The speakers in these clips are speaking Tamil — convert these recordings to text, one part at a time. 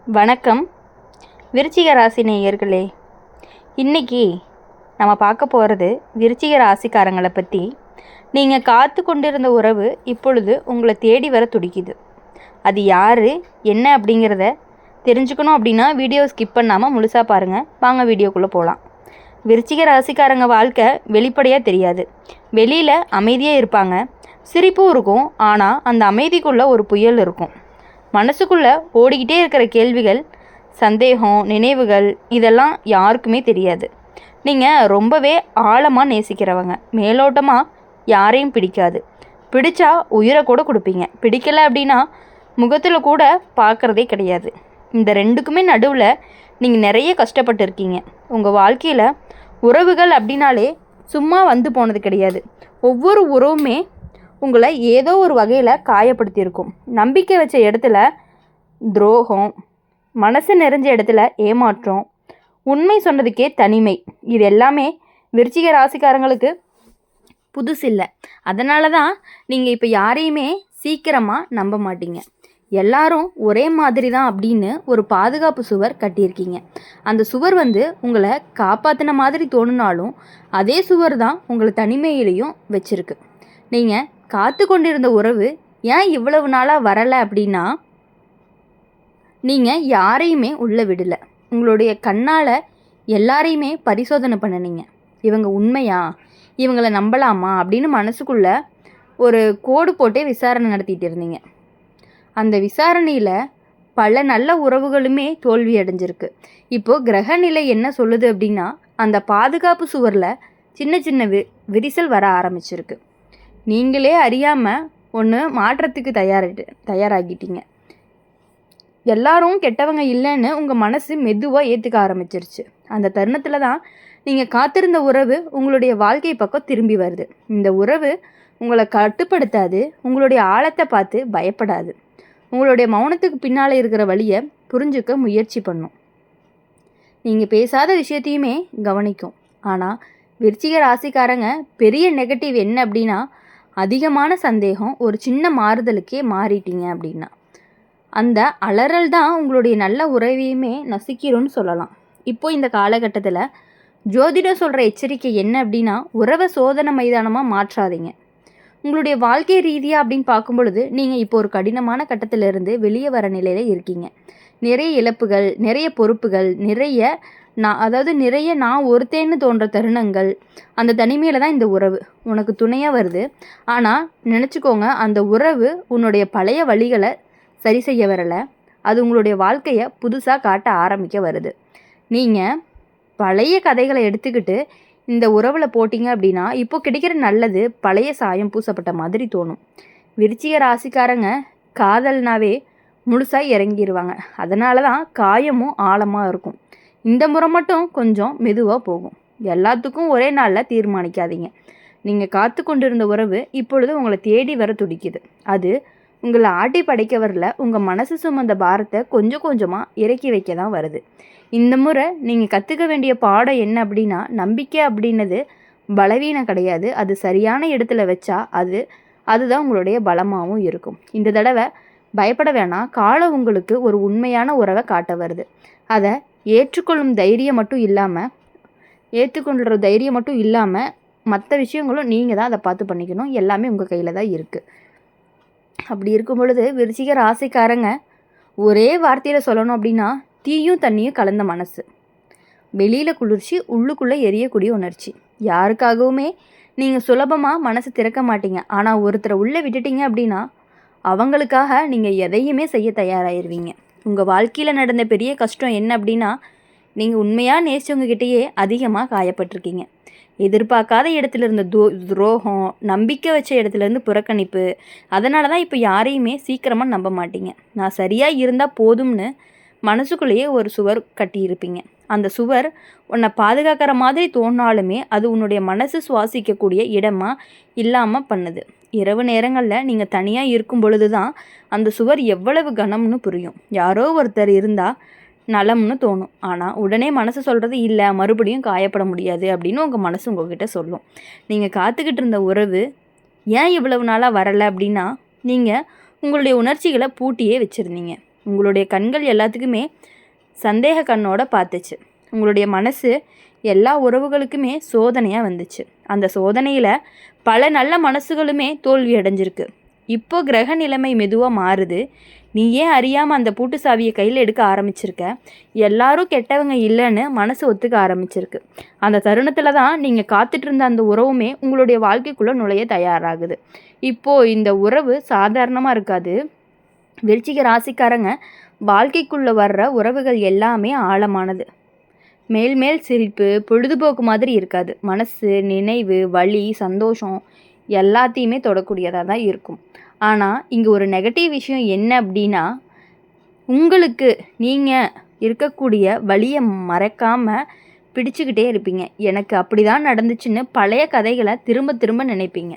வணக்கம் விருச்சிக ராசி நேயர்களே. இன்றைக்கி நம்ம பார்க்க போகிறது விருச்சிக ராசிக்காரங்களை பற்றி. நீங்கள் காத்து கொண்டிருந்த உறவு இப்பொழுது உங்களை தேடி வர துடிக்குது. அது யார் என்ன அப்படிங்கிறத தெரிஞ்சுக்கணும் அப்படின்னா வீடியோ ஸ்கிப் பண்ணாமல் முழுசாக பாருங்கள். வாங்க வீடியோக்குள்ளே போகலாம். விருச்சிக ராசிக்காரங்க வாழ்க்கை வெளிப்படையாக தெரியாது. வெளியில் அமைதியாக இருப்பாங்க, சிரிப்பும் இருக்கும். ஆனால் அந்த அமைதிக்குள்ளே ஒரு புயல் இருக்கும். மனசுக்குள்ளே ஓடிக்கிட்டே இருக்கிற கேள்விகள், சந்தேகம், நினைவுகள் இதெல்லாம் யாருக்குமே தெரியாது. நீங்கள் ரொம்பவே ஆழமாக நேசிக்கிறவங்க. மேலோட்டமாக யாரையும் பிடிக்காது. பிடிச்சா உயிரை கூட கொடுப்பீங்க. பிடிக்கலை அப்படின்னா முகத்தில் கூட பார்க்குறதே கிடையாது. இந்த ரெண்டுக்குமே நடுவில் நீங்கள் நிறைய கஷ்டப்பட்டு இருக்கீங்க. உங்கள் வாழ்க்கையில் உறவுகள் அப்படின்னாலே சும்மா வந்து போனது கிடையாது. ஒவ்வொரு உறவுமே உங்களை ஏதோ ஒரு வகையில் காயப்படுத்தியிருக்கும். நம்பிக்கை வச்ச இடத்துல துரோகம், மனசு நிறைஞ்ச இடத்துல ஏமாற்றம், உண்மை சொன்னதுக்கே தனிமை, இது எல்லாமே விருச்சிக ராசிக்காரங்களுக்கு புதுசு இல்லை. அதனால தான் நீங்கள் இப்போ யாரையுமே சீக்கிரமாக நம்ப மாட்டீங்க. எல்லாரும் ஒரே மாதிரி தான் அப்படின்னு ஒரு பாதுகாப்பு சுவர் கட்டியிருக்கீங்க. அந்த சுவர் உங்களை காப்பாற்றின மாதிரி தோணுனாலும் அதே சுவர் தான் உங்களை தனிமையிலையும் வச்சுருக்கு. நீங்கள் காத்து கொண்டிருந்த உறவு ஏன் இவ்வளவு நாளாக வரலை அப்படின்னா, நீங்கள் யாரையுமே உள்ளே விடலை. உங்களுடைய கண்ணால் எல்லாரையுமே பரிசோதனை பண்ணினீங்க. இவங்க உண்மையா, இவங்களை நம்பலாமா அப்படின்னு மனசுக்குள்ளே ஒரு கோடு போட்டே விசாரணை நடத்திட்டு இருந்தீங்க. அந்த விசாரணையில் பல நல்ல உறவுகளுமே தோல்வி அடைஞ்சிருக்கு. இப்போது கிரகநிலை என்ன சொல்லுது அப்படின்னா, அந்த பாதுகாப்பு சுவரில் சின்ன சின்ன விரிசல் வர ஆரம்பிச்சிருக்கு. நீங்களே அறியாமல் ஒன்று மாற்றத்துக்கு தயாராகிட்டீங்க. எல்லாரும் கெட்டவங்க இல்லைன்னு உங்கள் மனசு மெதுவாக ஏற்றுக்க ஆரம்பிச்சிருச்சு. அந்த தருணத்தில் தான் நீங்கள் காத்திருந்த உறவு உங்களுடைய வாழ்க்கை பக்கம் திரும்பி வருது. இந்த உறவு உங்களை கட்டுப்படுத்தாது, உங்களுடைய ஆழத்தை பார்த்து பயப்படாது, உங்களுடைய மௌனத்துக்கு பின்னால் இருக்கிற வழியை புரிஞ்சுக்க முயற்சி பண்ணும். நீங்கள் பேசாத விஷயத்தையுமே கவனிக்கும். ஆனால் விருச்சிக ராசிக்காரங்க பெரிய நெகட்டிவ் என்ன அப்படின்னா, அதிகமான சந்தேகம். ஒரு சின்ன மாறுதலுக்கே மாறிட்டீங்க அப்படின்னா அந்த அலறல் தான் உங்களுடைய நல்ல உறவையுமே நசுக்கிரும்னு சொல்லலாம். இப்போது இந்த காலகட்டத்தில் ஜோதிடம் சொல்கிற எச்சரிக்கை என்ன அப்படின்னா, உறவை சோதனை மைதானமாக மாற்றாதீங்க. உங்களுடைய வாழ்க்கை ரீதியாக அப்படின்னு பார்க்கும் பொழுது நீங்கள் இப்போ ஒரு கடினமான கட்டத்திலிருந்து வெளியே வர நிலையில் இருக்கீங்க. நிறைய இழப்புகள், நிறைய பொறுப்புகள், நிறைய நான் ஒருத்தேன்னு தோன்ற தருணங்கள். அந்த தனிமையில் தான் இந்த உறவு உனக்கு துணையாக வருது. ஆனால் நினச்சிக்கோங்க, அந்த உறவு உன்னுடைய பழைய வழிகளை சரி செய்ய வரலை. அது உங்களுடைய வாழ்க்கையை புதுசாக காட்ட ஆரம்பிக்க வருது. நீங்கள் பழைய கதைகளை எடுத்துக்கிட்டு இந்த உறவில் போட்டிங்க அப்படின்னா இப்போ கிடைக்கிற நல்லது பழைய சாயம் பூசப்பட்ட மாதிரி தோணும். விருச்சிக ராசிக்காரங்க காதல்னாவே முழுசாக இறங்கிடுவாங்க. அதனால தான் காயமும் ஆழமாக இருக்கும். இந்த முறை மட்டும் கொஞ்சம் மெதுவாக போகும். எல்லாத்துக்கும் ஒரே நாளில் தீர்மானிக்காதீங்க. நீங்கள் காத்து கொண்டிருந்த உறவு இப்பொழுது உங்களை தேடி வர துடிக்குது. அது உங்களை ஆட்டி படைக்க வரல. உங்கள் மனசு சுமந்த பாரத்தை கொஞ்சம் கொஞ்சமாக இறக்கி வைக்க தான் வருது. இந்த முறை நீங்கள் கற்றுக்க வேண்டிய பாடம் என்ன அப்படின்னா, நம்பிக்கை அப்படின்னது பலவீனம் கிடையாது. அது சரியான இடத்துல வச்சா அதுதான் உங்களுடைய பலமாகவும் இருக்கும். இந்த தடவை பயப்பட வேணாம். காலம் உங்களுக்கு ஒரு உண்மையான உறவை காட்ட வருது. அதை ஏற்றுக்கொள்கிற தைரியம் மட்டும் இல்லாமல் மற்ற விஷயங்களும் நீங்கள் தான் அதை பார்த்து பண்ணிக்கணும். எல்லாமே உங்கள் கையில் தான் இருக்குது. அப்படி இருக்கும் பொழுது விருச்சிக ராசிக்காரங்க ஒரே வார்த்தையில் சொல்லணும் அப்படின்னா, தீயும் தண்ணியும் கலந்த மனசு. வெளியில் குளிர்ச்சி, உள்ளுக்குள்ளே எரியக்கூடிய உணர்ச்சி. யாருக்காகவுமே நீங்கள் சுலபமாக மனசு திறக்க மாட்டீங்க. ஆனால் ஒருத்தரை உள்ளே விட்டுட்டீங்க அப்படின்னா அவங்களுக்காக நீங்கள் எதையுமே செய்ய தயாராகிடுவீங்க. உங்கள் வாழ்க்கையில் நடந்த பெரிய கஷ்டம் என்ன அப்படின்னா, நீங்கள் உண்மையாக நேசித்தவங்ககிட்டயே அதிகமாக காயப்பட்டிருக்கீங்க. எதிர்பார்க்காத இடத்துல இருந்த துரோகம், நம்பிக்கை வச்ச இடத்துலேருந்து புறக்கணிப்பு. அதனால தான் இப்போ யாரையுமே சீக்கிரமாக நம்ப மாட்டீங்க. நான் சரியாக இருந்தால் போதும்னு மனசுக்குள்ளேயே ஒரு சுவர் கட்டியிருப்பீங்க. அந்த சுவர் உன்னை பாதுகாக்கிற மாதிரி தோணாலுமே அது உன்னுடைய மனசு சுவாசிக்கக்கூடிய இடமாக இல்லாமல் பண்ணுது. இரவு நேரங்களில் நீங்கள் தனியாக இருக்கும் பொழுது தான் அந்த சுவர் எவ்வளவு கனம்னு புரியும். யாரோ ஒருத்தர் இருந்தால் நலம்னு தோணும். ஆனால் உடனே மனசு சொல்கிறது இல்லை, மறுபடியும் காயப்பட முடியாது அப்படின்னு உங்கள் மனசு உங்கள்கிட்ட சொல்லும். நீங்கள் காத்துக்கிட்டு இருந்த உறவு ஏன் இவ்வளவு நாளாக வரலை அப்படின்னா, நீங்கள் உங்களுடைய உணர்ச்சிகளை பூட்டியே வச்சுருந்தீங்க. உங்களுடைய கண்கள் எல்லாத்துக்குமே சந்தேக கண்ணோட பார்த்துச்சு. உங்களுடைய மனசு எல்லா உறவுகளுக்குமே சோதனையாக வந்துச்சு. அந்த சோதனையில் பல நல்ல மனசுகளுமே தோல்வி அடைஞ்சிருக்கு. இப்போ கிரக நிலைமை மெதுவாக மாறுது. நீ ஏன் அறியாமல் அந்த பூட்டு சாவியை கையில் எடுக்க ஆரம்பிச்சிருக்க. எல்லாரும் கெட்டவங்க இல்லைன்னு மனசு ஒத்துக்க ஆரம்பிச்சிருக்கு. அந்த தருணத்தில் தான் நீங்கள் காத்துட்டு இருந்த அந்த உறவுமே உங்களுடைய வாழ்க்கைக்குள்ளே நுழைய தயாராகுது. இப்போது இந்த உறவு சாதாரணமாக இருக்காது. விருச்சிக ராசிக்காரங்க வாழ்க்கைக்குள்ளே வர்ற உறவுகள் எல்லாமே ஆழமானது. மேல் சிரிப்பு பொழுதுபோக்கு மாதிரி இருக்காது. மனசு, நினைவு, வலி, சந்தோஷம் எல்லாத்தையுமே தொடக்கூடியதாக தான் இருக்கும். ஆனால் இங்கே ஒரு நெகட்டிவ் விஷயம் என்ன அப்படின்னா, உங்களுக்கு நீங்கள் இருக்கக்கூடிய வலியை மறக்காமல் பிடிச்சிக்கிட்டே இருப்பீங்க. எனக்கு அப்படி தான் நடந்துச்சுன்னு பழைய கதைகளை திரும்ப திரும்ப நினைப்பீங்க.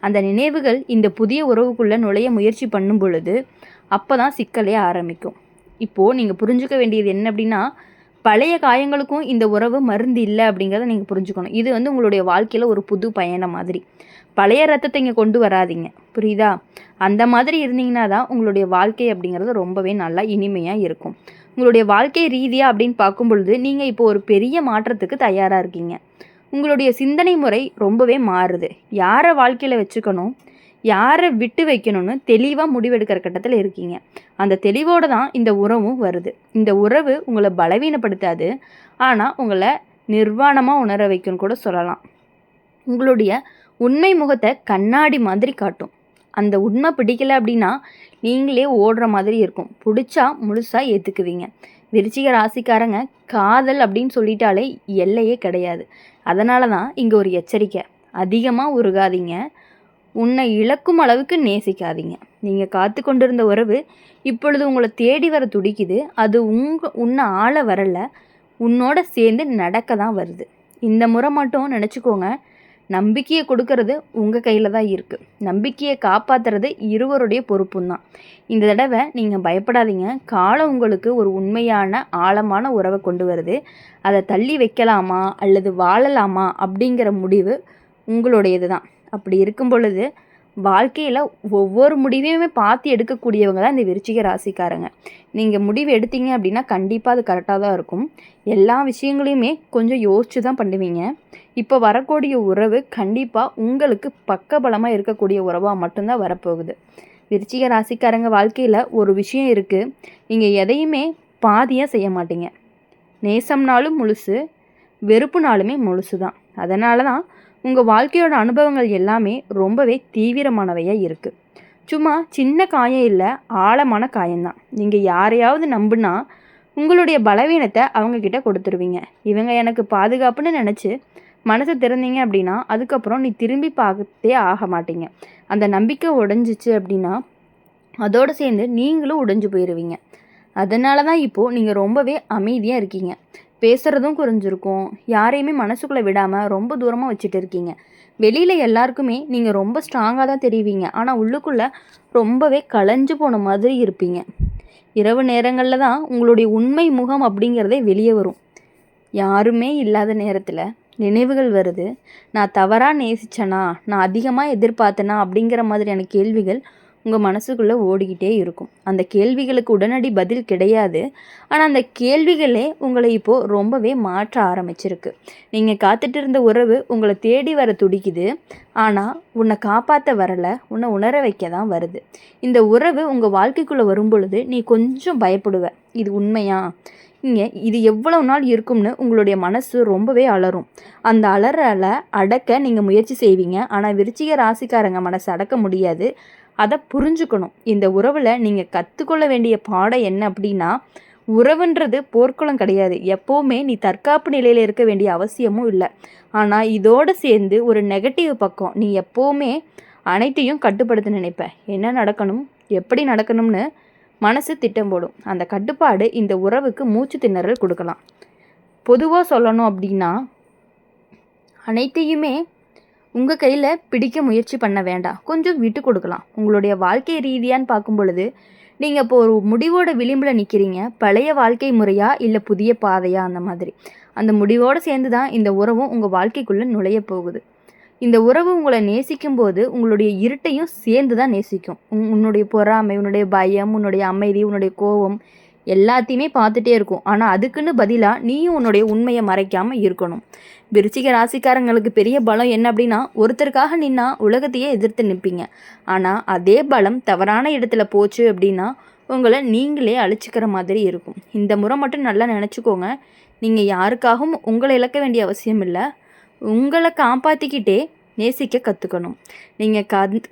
அந்த நினைவுகள் இந்த புதிய உறவுக்குள்ளே நுழைய முயற்சி பண்ணும் பொழுது அப்போ தான் சிக்கலே ஆரம்பிக்கும். இப்போது நீங்கள் புரிஞ்சுக்க வேண்டியது என்ன அப்படின்னா, பழைய காயங்களுக்கும் இந்த உறவு மருந்து இல்லை அப்படிங்கிறத நீங்கள் புரிஞ்சுக்கணும். இது உங்களுடைய வாழ்க்கையில் ஒரு புது பயணம் மாதிரி. பழைய ரத்தத்தை இங்கே கொண்டு வராதிங்க, புரியுதா? அந்த மாதிரி இருந்தீங்கன்னா தான் உங்களுடைய வாழ்க்கை அப்படிங்கிறது ரொம்பவே நல்லா இனிமையாக இருக்கும். உங்களுடைய வாழ்க்கை ரீதியாக அப்படின்னு பார்க்கும் பொழுது நீங்கள் இப்போ ஒரு பெரிய மாற்றத்துக்கு தயாராக இருக்கீங்க. உங்களுடைய சிந்தனை முறை ரொம்பவே மாறுது. யாரை வாழ்க்கையில் வச்சுக்கணும், யாரை விட்டு வைக்கணும்னு தெளிவாக முடிவெடுக்கிற கட்டத்தில் இருக்கீங்க. அந்த தெளிவோடு தான் இந்த உறவும் வருது. இந்த உறவு உங்களை பலவீனப்படுத்தாது, ஆனால் உங்களை நிர்வாணமாக உணர வைக்கும்னு கூட சொல்லலாம். உங்களுடைய உண்மை முகத்தை கண்ணாடி மாதிரி காட்டும். அந்த உண்மை பிடிக்கல அப்படின்னா நீங்களே ஓடுற மாதிரி இருக்கும். பிடிச்சா முழுசாக ஏற்றுக்குவீங்க. விருச்சிக ராசிக்காரங்க காதல் அப்படின்னு சொல்லிட்டாலே எல்லையே கிடையாது. அதனால தான் இங்கே ஒரு எச்சரிக்கை. அதிகமாக உருகாதீங்க. உன்னை இழக்கும் அளவுக்கு நேசிக்காதீங்க. நீங்கள் காத்து கொண்டிருந்த உறவு இப்பொழுது உங்களை தேடி வர துடிக்குது. அது உன்னை ஆள வரல, உன்னோட சேர்ந்து நடக்க தான் வருது. இந்த முறை மட்டும் நினச்சிக்கோங்க, நம்பிக்கையை கொடுக்கறது உங்கள் கையில் தான் இருக்குது. நம்பிக்கையை காப்பாற்றுறது இருவருடைய பொறுப்பும் தான். இந்த தடவை நீங்கள் பயப்படாதீங்க. காலம் உங்களுக்கு ஒரு உண்மையான ஆழமான உறவை கொண்டு வருது. அதை தள்ளி வைக்கலாமா அல்லது வாழலாமா அப்படிங்கிற முடிவு உங்களுடையது தான். அப்படி இருக்கும் பொழுது வாழ்க்கையில் ஒவ்வொரு முடிவையுமே பார்த்து எடுக்கக்கூடியவங்க தான் இந்த விருச்சிக ராசிக்காரங்க. நீங்கள் முடிவு எடுத்தீங்க அப்படின்னா கண்டிப்பாக அது கரெக்டாக தான் இருக்கும். எல்லா விஷயங்களையுமே கொஞ்சம் யோசித்து தான் பண்ணுவீங்க. இப்போ வரக்கூடிய உறவு கண்டிப்பாக உங்களுக்கு பக்கபலமாக இருக்கக்கூடிய உறவாக மட்டும்தான் வரப்போகுது. விருச்சிக ராசிக்காரங்க வாழ்க்கையில் ஒரு விஷயம் இருக்குது. நீங்கள் எதையுமே பாதியாக செய்ய மாட்டீங்க. நேசம்னாலும் முழுசு, வெறுப்புனாலுமே முழுசு தான். அதனால தான் உங்கள் வாழ்க்கையோட அனுபவங்கள் எல்லாமே ரொம்பவே தீவிரமானவையாக இருக்குது. சும்மா சின்ன காயம் இல்லை, ஆழமான காயம்தான். நீங்கள் யாரையாவது நம்புனா உங்களுடைய பலவீனத்தை அவங்கக்கிட்ட கொடுத்துருவீங்க. இவங்க எனக்கு பாதுகாப்புன்னு நினச்சி மனசை திறந்தீங்க அப்படின்னா அதுக்கப்புறம் நீ திரும்பி பார்த்தே ஆக மாட்டீங்க. அந்த நம்பிக்கை உடைஞ்சிச்சு அப்படின்னா அதோடு சேர்ந்து நீங்களும் உடைஞ்சு போயிடுவீங்க. அதனால தான் இப்போது நீங்கள் ரொம்பவே அமைதியாக இருக்கீங்க. பேசுகிறதும் குறைஞ்சிருக்கும். யாரையுமே மனசுக்குள்ளே விடாமல் ரொம்ப தூரமாக வச்சுட்டு இருக்கீங்க. வெளியில் எல்லாருக்குமே நீங்கள் ரொம்ப ஸ்ட்ராங்காக தான் தெரிவிங்க, ஆனால் உள்ளுக்குள்ளே ரொம்பவே களைஞ்சு போன மாதிரி இருப்பீங்க. இரவு நேரங்களில் தான் உங்களுடைய உண்மை முகம் அப்படிங்கிறதே வெளியே வரும். யாருமே இல்லாத நேரத்தில் நினைவுகள் வருது. நான் தவறாக நேசித்தேனா, நான் அதிகமாக எதிர்பார்த்தேனா அப்படிங்கிற மாதிரியான கேள்விகள் உங்கள் மனசுக்குள்ளே ஓடிக்கிட்டே இருக்கும். அந்த கேள்விகளுக்கு உடனடி பதில் கிடையாது, ஆனால் அந்த கேள்விகளே உங்களை இப்போது ரொம்பவே மாற்ற ஆரம்பிச்சிருக்கு. நீங்கள் காத்துட்டு இருந்த உறவு உங்களை தேடி வர துடிக்குது, ஆனால் உன்னை காப்பாற்ற வரலை, உன்னை உணர வைக்க தான் வருது. இந்த உறவு உங்கள் வாழ்க்கைக்குள்ளே வரும் பொழுது நீ கொஞ்சம் பயப்படுவ. இது உண்மையா, இது எவ்வளோ நாள் இருக்கும்னு உங்களுடைய மனசு ரொம்பவே அலறும். அந்த அலறலை அடக்க நீங்கள் முயற்சி செய்வீங்க, ஆனால் விருச்சிக ராசிக்காரங்க மனசை அடக்க முடியாது. அதை புரிஞ்சுக்கணும். இந்த உறவில் நீங்கள் கற்றுக்கொள்ள வேண்டிய பாடம் என்ன அப்படின்னா, உறவுன்றது போர்க்குளம் கிடையாது. எப்போவுமே நீ தற்காப்பு நிலையில் இருக்க வேண்டிய அவசியமும் இல்லை. ஆனால் இதோடு சேர்ந்து ஒரு நெகட்டிவ் பக்கம், நீ எப்போவுமே அனைத்தையும் கட்டுப்படுத்த நினைப்ப. என்ன நடக்கணும், எப்படி நடக்கணும்னு மனசு திட்டம் போடும். அந்த கட்டுப்பாடு இந்த உறவுக்கு மூச்சு திணறல் கொடுக்கலாம். பொதுவாக சொல்லணும் அப்படின்னா, அனைத்தையுமே உங்கள் கையில் பிடிக்க முயற்சி பண்ண வேண்டாம், கொஞ்சம் விட்டு கொடுக்கலாம். உங்களுடைய வாழ்க்கை ரீதியான்னு பார்க்கும் பொழுது நீங்கள் இப்போ ஒரு முடிவோட விளிம்பில் நிற்கிறீங்க. பழைய வாழ்க்கை முறையா இல்லை புதிய பாதையா, அந்த மாதிரி அந்த முடிவோடு சேர்ந்து தான் இந்த உறவும் உங்கள் வாழ்க்கைக்குள்ளே நுழைய போகுது. இந்த உறவு உங்களை நேசிக்கும் போது உங்களுடைய இருட்டையும் சேர்ந்து தான் நேசிக்கும். உன்னுடைய பொறாமை, உன்னுடைய பயம், உன்னுடைய அமைதி, உன்னுடைய கோபம் எல்லாத்தையுமே பார்த்துட்டே இருக்கும். ஆனால் அதுக்குன்னு பதிலாக நீயும் உன்னுடைய உண்மையை மறைக்காமல் இருக்கணும். விருச்சிக ராசிக்காரங்களுக்கு பெரிய பலம் என்ன அப்படின்னா, ஒருத்தருக்காக நின்னா உலகத்தையே எதிர்த்து நிற்பீங்க. ஆனால் அதே பலம் தவறான இடத்துல போச்சு அப்படின்னா உங்களை நீங்களே அழிச்சிக்கிற மாதிரி இருக்கும். இந்த முறை மட்டும் நல்லா நினச்சிக்கோங்க. நீங்கள் யாருக்காகவும் உங்களை இழக்க வேண்டிய அவசியம் இல்லை. உங்களை காப்பாற்றிக்கிட்டே நேசிக்க கற்றுக்கணும். நீங்கள்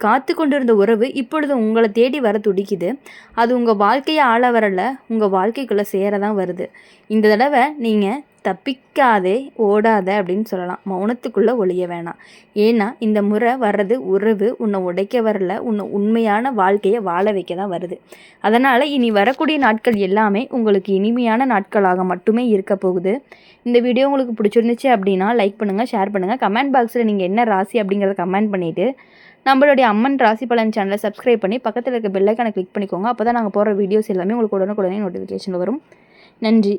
காத்து கொண்டிருந்த உறவு இப்பொழுது உங்களை தேடி வர துடிக்குது. அது உங்கள் வாழ்க்கையை ஆள வரலை, உங்கள் வாழ்க்கைக்குள்ளே சேர தான் வருது. இந்த தடவை நீங்கள் தப்பிக்காதே ஓடாத அப்படின்னு சொல்லலாம். மௌனத்துக்குள்ளே ஒழிய வேணாம். ஏன்னா இந்த முறை வர்றது உறவு உன்னை உடைக்க வரல, உன்னை உண்மையான வாழ்க்கையை வாழ வைக்க தான் வருது. அதனால் இனி வரக்கூடிய நாட்கள் எல்லாமே உங்களுக்கு இனிமையான நாட்களாக மட்டுமே இருக்க போகுது. இந்த வீடியோ உங்களுக்கு பிடிச்சிருந்துச்சு அப்படின்னா லைக் பண்ணுங்கள், ஷேர் பண்ணுங்கள். கமெண்ட் பாக்ஸில் நீங்கள் என்ன ராசி அப்படிங்கிறத கமெண்ட் பண்ணிவிட்டு நம்மளுடைய அம்மன் ராசி பலன் சேனலை சப்ஸ்கிரைப் பண்ணி பக்கத்தில் இருக்க பெல் ஐக்கானை கிளிக் பண்ணிக்கோங்க. அப்போ தான் நாங்கள் போடுற வீடியோஸ் எல்லாமே உங்களுக்கு உடனுக்குடனே நோட்டிஃபிகேஷன் வரும். நன்றி.